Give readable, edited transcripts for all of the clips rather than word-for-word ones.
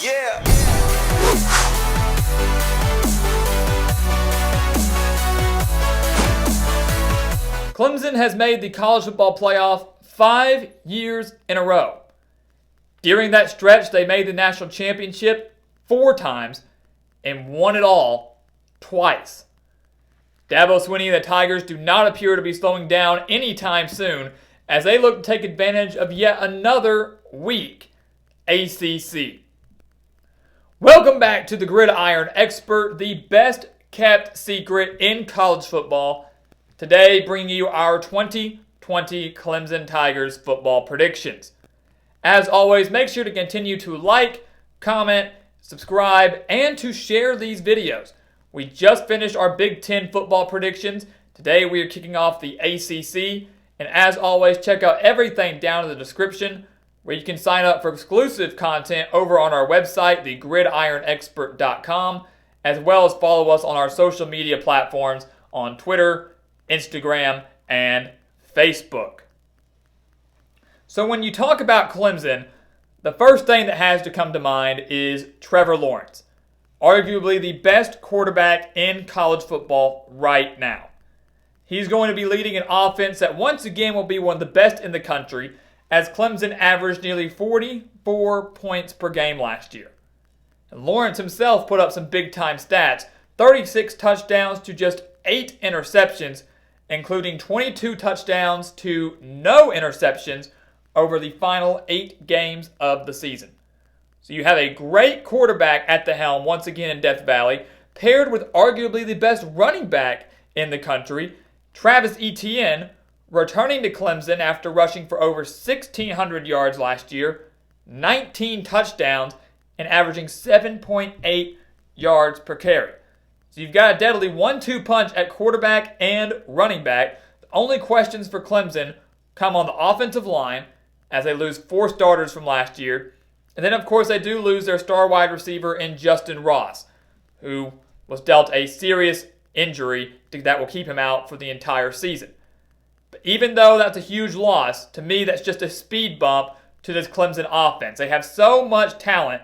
Yeah. Clemson has made the college football playoff 5 years in a row. During that stretch, they made the national championship 4 times and won it all twice. Dabo Swinney and the Tigers do not appear to be slowing down anytime soon as they look to take advantage of yet another weak ACC. Welcome back to the Gridiron Expert, the best kept secret in college football. Today, bringing you our 2020 Clemson Tigers football predictions. As always, make sure to continue to like, comment, subscribe, and to share these videos. We just finished our Big Ten football predictions. Today, we are kicking off the ACC. And as always, check out everything down in the description where you can sign up for exclusive content over on our website, thegridironexpert.com, as well as follow us on our social media platforms on Twitter, Instagram, and Facebook. So when you talk about Clemson, the first thing that has to come to mind is Trevor Lawrence, arguably the best quarterback in college football right now. He's going to be leading an offense that once again will be one of the best in the country, as Clemson averaged nearly 44 points per game last year. And Lawrence himself put up some big-time stats, 36 touchdowns to just 8 interceptions, including 22 touchdowns to no interceptions over the final 8 games of the season. So you have a great quarterback at the helm once again in Death Valley, paired with arguably the best running back in the country, Travis Etienne, returning to Clemson after rushing for over 1,600 yards last year, 19 touchdowns, and averaging 7.8 yards per carry. So you've got a deadly 1-2 punch at quarterback and running back. The only questions for Clemson come on the offensive line as they lose 4 starters from last year. And then, of course, they do lose their star wide receiver in Justyn Ross, who was dealt a serious injury that will keep him out for the entire season. But even though that's a huge loss, to me that's just a speed bump to this Clemson offense. They have so much talent,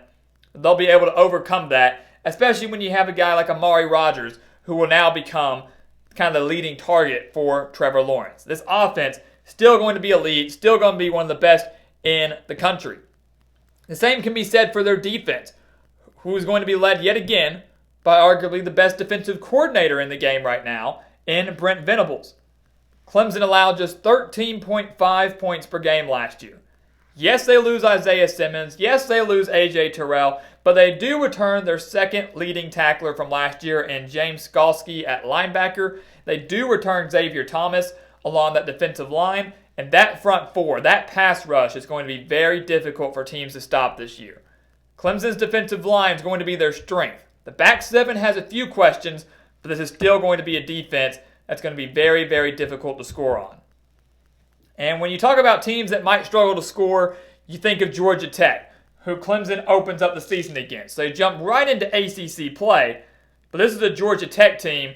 they'll be able to overcome that, especially when you have a guy like Amari Rodgers, who will now become kind of the leading target for Trevor Lawrence. This offense still going to be elite, still going to be one of the best in the country. The same can be said for their defense, who is going to be led yet again by arguably the best defensive coordinator in the game right now, in Brent Venables. Clemson allowed just 13.5 points per game last year. Yes, they lose Isaiah Simmons. Yes, they lose A.J. Terrell. But they do return their second leading tackler from last year in James Skalski at linebacker. They do return Xavier Thomas along that defensive line. And that front four, that pass rush is going to be very difficult for teams to stop this year. Clemson's defensive line is going to be their strength. The back seven has a few questions, but this is still going to be a defense that's going to be very, very difficult to score on. And when you talk about teams that might struggle to score, you think of Georgia Tech, who Clemson opens up the season against. So they jump right into ACC play, but this is a Georgia Tech team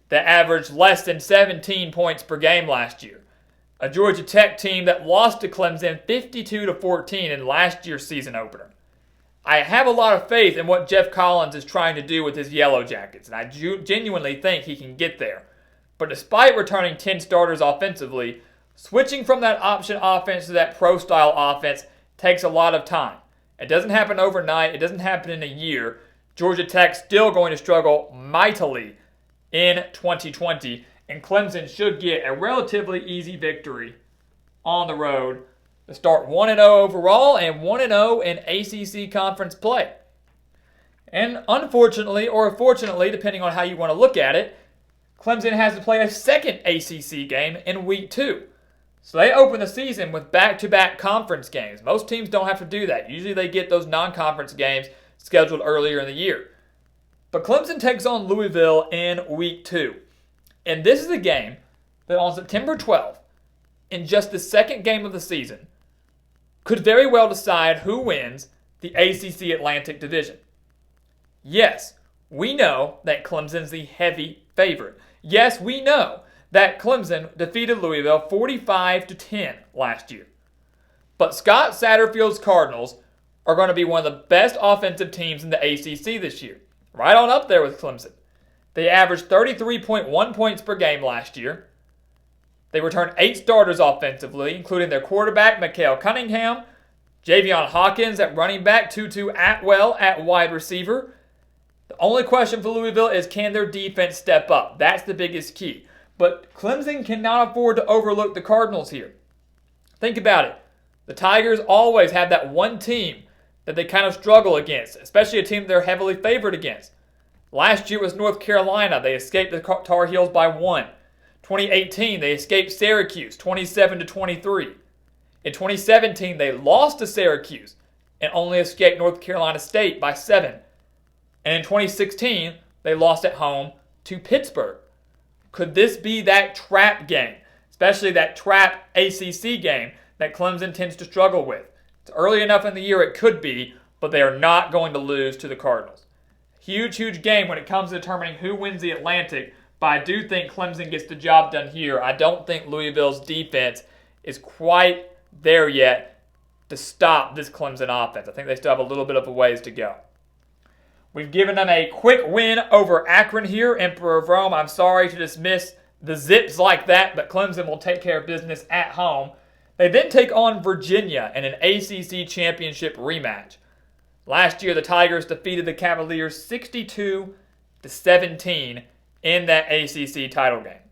that averaged less than 17 points per game last year. A Georgia Tech team that lost to Clemson 52-14 in last year's season opener. I have a lot of faith in what Jeff Collins is trying to do with his Yellow Jackets, and I genuinely think he can get there. But despite returning 10 starters offensively, switching from that option offense to that pro-style offense takes a lot of time. It doesn't happen overnight. It doesn't happen in a year. Georgia Tech's still going to struggle mightily in 2020, and Clemson should get a relatively easy victory on the road to start 1-0 overall and 1-0 in ACC conference play. And unfortunately, or fortunately, depending on how you want to look at it, Clemson has to play a second ACC game in week 2. So they open the season with back-to-back conference games. Most teams don't have to do that. Usually they get those non-conference games scheduled earlier in the year. But Clemson takes on Louisville in week 2. And this is a game that on September 12th, in just the second game of the season, could very well decide who wins the ACC Atlantic Division. Yes, we know that Clemson's the heavy favorite. Yes, we know that Clemson defeated Louisville 45-10 last year. But Scott Satterfield's Cardinals are going to be one of the best offensive teams in the ACC this year. Right on up there with Clemson. They averaged 33.1 points per game last year. They returned 8 starters offensively, including their quarterback, Mikael Cunningham, Javion Hawkins at running back, Tutu Atwell at wide receiver. The only question for Louisville is, can their defense step up? That's the biggest key. But Clemson cannot afford to overlook the Cardinals here. Think about it. The Tigers always have that one team that they kind of struggle against, especially a team they're heavily favored against. Last year was North Carolina. They escaped the Tar Heels by 1. 2018, they escaped Syracuse 27-23. In 2017, they lost to Syracuse and only escaped North Carolina State by 7. And in 2016, they lost at home to Pittsburgh. Could this be that trap game, especially that trap ACC game that Clemson tends to struggle with? It's early enough in the year it could be, but they are not going to lose to the Cardinals. Huge, huge game when it comes to determining who wins the Atlantic, but I do think Clemson gets the job done here. I don't think Louisville's defense is quite there yet to stop this Clemson offense. I think they still have a little bit of a ways to go. We've given them a quick win over Akron here, Emperor of Rome. I'm sorry to dismiss the Zips like that, but Clemson will take care of business at home. They then take on Virginia in an ACC championship rematch. Last year, the Tigers defeated the Cavaliers 62-17 in that ACC title game.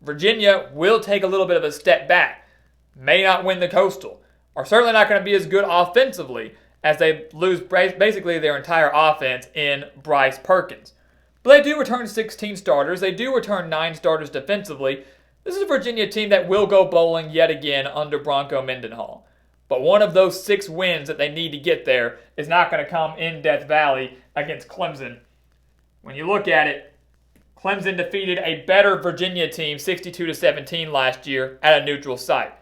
Virginia will take a little bit of a step back, may not win the Coastal, are certainly not going to be as good offensively as they lose basically their entire offense in Bryce Perkins. But they do return 16 starters. They do return 9 starters defensively. This is a Virginia team that will go bowling yet again under Bronco Mendenhall. But one of those 6 wins that they need to get there is not going to come in Death Valley against Clemson. When you look at it, Clemson defeated a better Virginia team 62-17 last year at a neutral site.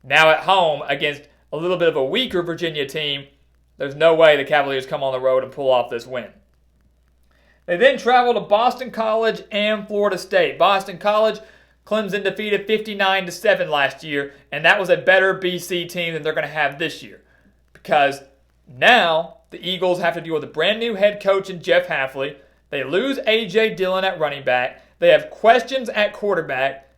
Now at home against a little bit of a weaker Virginia team, there's no way the Cavaliers come on the road and pull off this win. They then travel to Boston College and Florida State. Boston College, Clemson defeated 59-7 last year, and that was a better BC team than they're going to have this year. Because now the Eagles have to deal with a brand new head coach in Jeff Hafley. They lose A.J. Dillon at running back. They have questions at quarterback.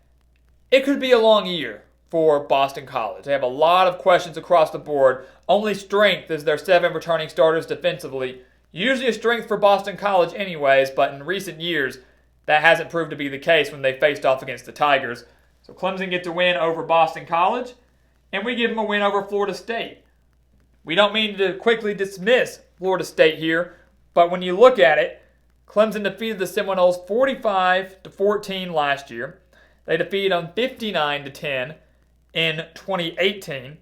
It could be a long year for Boston College. They have a lot of questions across the board. Only strength is their 7 returning starters defensively. Usually a strength for Boston College anyways, but in recent years, that hasn't proved to be the case when they faced off against the Tigers. So Clemson gets a win over Boston College, and we give them a win over Florida State. We don't mean to quickly dismiss Florida State here, but when you look at it, Clemson defeated the Seminoles 45-14 last year. They defeated them 59-10 in 2018.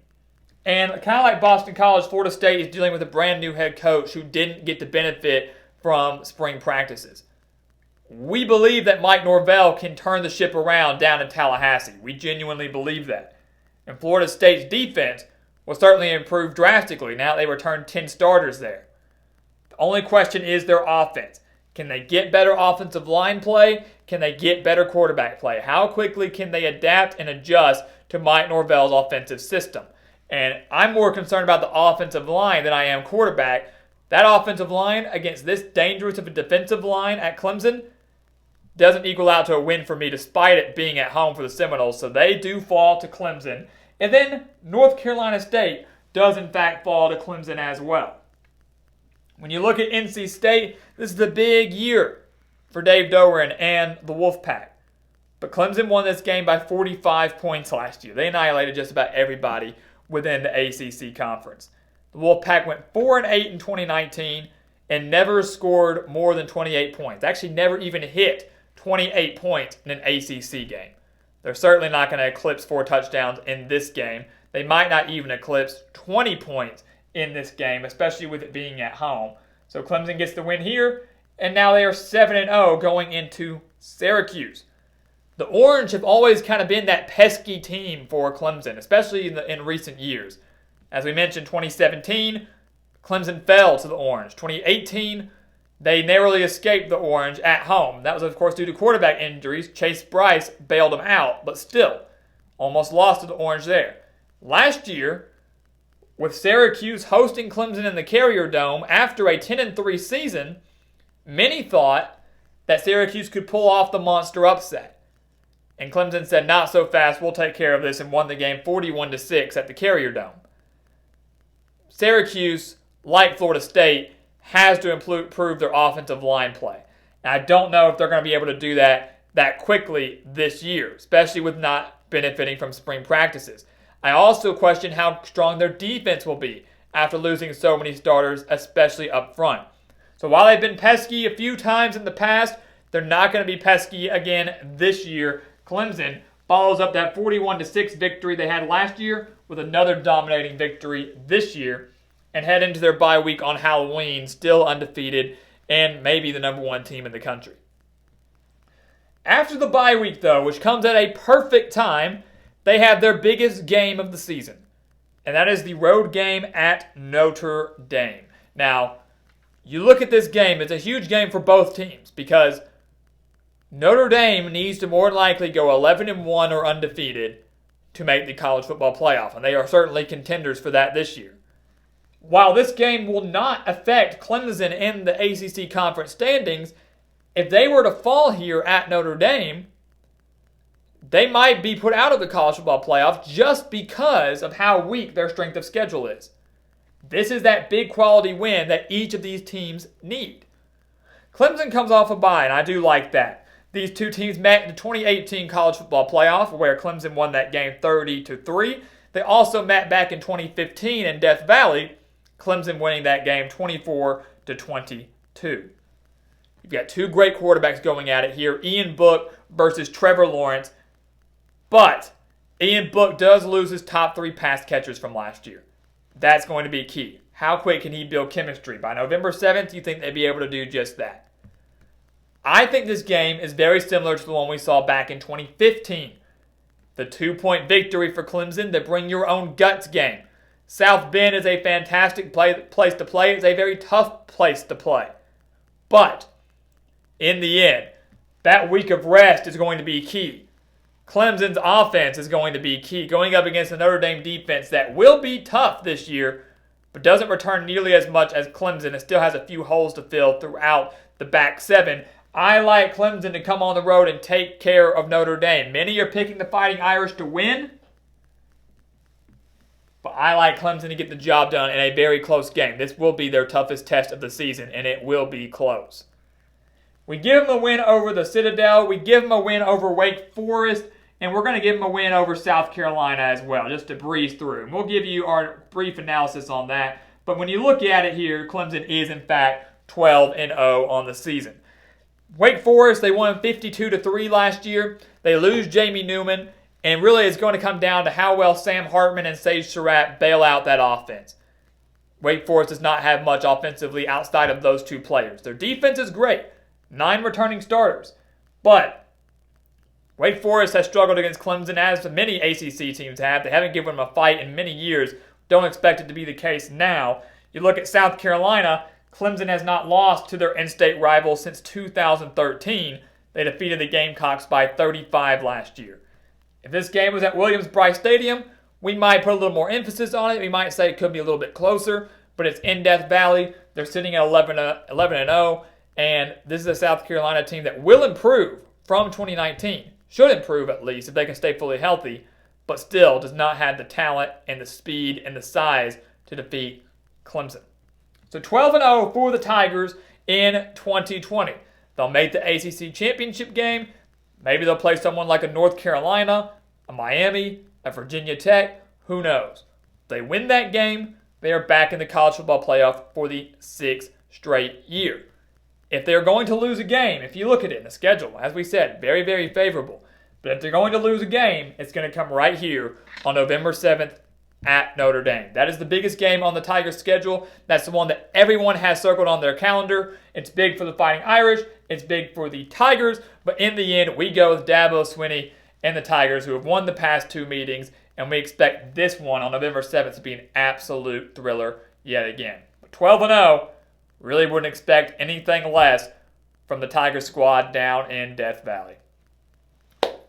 And kind of like Boston College, Florida State is dealing with a brand new head coach who didn't get to benefit from spring practices. We believe that Mike Norvell can turn the ship around down in Tallahassee. We genuinely believe that. And Florida State's defense will certainly improve drastically now they return 10 starters there. The only question is their offense. Can they get better offensive line play? Can they get better quarterback play? How quickly can they adapt and adjust to Mike Norvell's offensive system? And I'm more concerned about the offensive line than I am quarterback. That offensive line against this dangerous of a defensive line at Clemson doesn't equal out to a win for me despite it being at home for the Seminoles. So they do fall to Clemson. And then North Carolina State does in fact fall to Clemson as well. When you look at NC State, this is the big year for Dave Doeren and the Wolfpack. But Clemson won this game by 45 points last year. They annihilated just about everybody within the ACC conference. The Wolfpack went 4-8 in 2019 and never scored more than 28 points. Actually never even hit 28 points in an ACC game. They're certainly not going to eclipse 4 touchdowns in this game. They might not even eclipse 20 points in this game, especially with it being at home. So Clemson gets the win here, and now they are 7-0 going into Syracuse. The Orange have always kind of been that pesky team for Clemson, especially in recent years. As we mentioned, 2017, Clemson fell to the Orange. 2018, they narrowly escaped the Orange at home. That was, of course, due to quarterback injuries. Chase Bryce bailed them out, but still, almost lost to the Orange there. Last year, with Syracuse hosting Clemson in the Carrier Dome after a 10-3 season, many thought that Syracuse could pull off the monster upset. And Clemson said, not so fast, we'll take care of this, and won the game 41-6 at the Carrier Dome. Syracuse, like Florida State, has to improve their offensive line play. And I don't know if they're going to be able to do that quickly this year, especially with not benefiting from spring practices. I also question how strong their defense will be after losing so many starters, especially up front. So while they've been pesky a few times in the past, they're not going to be pesky again this year. Clemson follows up that 41-6 victory they had last year with another dominating victory this year and head into their bye week on Halloween, still undefeated and maybe the number one team in the country. After the bye week, though, which comes at a perfect time, they have their biggest game of the season, and that is the road game at Notre Dame. Now, you look at this game, it's a huge game for both teams because Notre Dame needs to more than likely go 11-1 or undefeated to make the college football playoff, and they are certainly contenders for that this year. While this game will not affect Clemson in the ACC conference standings, if they were to fall here at Notre Dame, they might be put out of the college football playoff just because of how weak their strength of schedule is. This is that big quality win that each of these teams need. Clemson comes off a bye, and I do like that. These two teams met in the 2018 college football playoff, where Clemson won that game 30-3. They also met back in 2015 in Death Valley, Clemson winning that game 24-22. You've got two great quarterbacks going at it here, Ian Book versus Trevor Lawrence. But Ian Book does lose his top 3 pass catchers from last year. That's going to be key. How quick can he build chemistry? By November 7th, you think they'd be able to do just that? I think this game is very similar to the one we saw back in 2015. The 2-point victory for Clemson, the bring your own guts game. South Bend is a fantastic place to play. It's a very tough place to play. But in the end, that week of rest is going to be key. Clemson's offense is going to be key, going up against the Notre Dame defense that will be tough this year, but doesn't return nearly as much as Clemson and still has a few holes to fill throughout the back seven. I like Clemson to come on the road and take care of Notre Dame. Many are picking the Fighting Irish to win, but I like Clemson to get the job done in a very close game. This will be their toughest test of the season, and it will be close. We give them a win over the Citadel. We give them a win over Wake Forest. And we're going to give them a win over South Carolina as well, just to breeze through. And we'll give you our brief analysis on that. But when you look at it here, Clemson is, in fact, 12-0 on the season. Wake Forest, they won 52-3 last year. They lose Jamie Newman. And really, it's going to come down to how well Sam Hartman and Sage Surratt bail out that offense. Wake Forest does not have much offensively outside of those two players. Their defense is great. 9 returning starters. But Wake Forest has struggled against Clemson, as many ACC teams have. They haven't given them a fight in many years. Don't expect it to be the case now. You look at South Carolina, Clemson has not lost to their in-state rival since 2013. They defeated the Gamecocks by 35 last year. If this game was at Williams-Brice Stadium, we might put a little more emphasis on it. We might say it could be a little bit closer, but it's in Death Valley. They're sitting at 11-0, and this is a South Carolina team that will improve from 2019. Should improve at least if they can stay fully healthy, but still does not have the talent and the speed and the size to defeat Clemson. So 12-0 for the Tigers in 2020. They'll make the ACC championship game. Maybe they'll play someone like a North Carolina, a Miami, a Virginia Tech. Who knows? If they win that game, they are back in the college football playoff for the 6th straight year. If they're going to lose a game, if you look at it in the schedule, as we said, very, very favorable. But if they're going to lose a game, it's going to come right here on November 7th at Notre Dame. That is the biggest game on the Tigers' schedule. That's the one that everyone has circled on their calendar. It's big for the Fighting Irish. It's big for the Tigers. But in the end, we go with Dabo Swinney and the Tigers, who have won the past 2 meetings. And we expect this one on November 7th to be an absolute thriller yet again. But 12-0. Really wouldn't expect anything less from the Tiger squad down in Death Valley.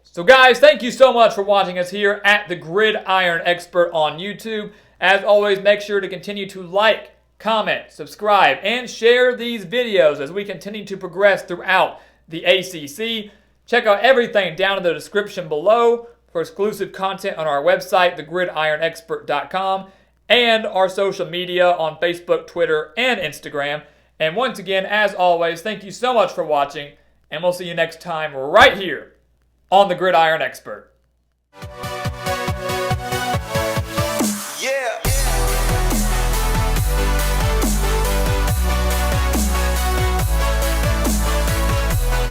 So guys, thank you so much for watching us here at the Gridiron Expert on YouTube. As always, make sure to continue to like, comment, subscribe, and share these videos as we continue to progress throughout the ACC. Check out everything down in the description below for exclusive content on our website, thegridironexpert.com, and our social media on Facebook, Twitter, and Instagram. And once again, as always, thank you so much for watching, and we'll see you next time right here on The Gridiron Expert.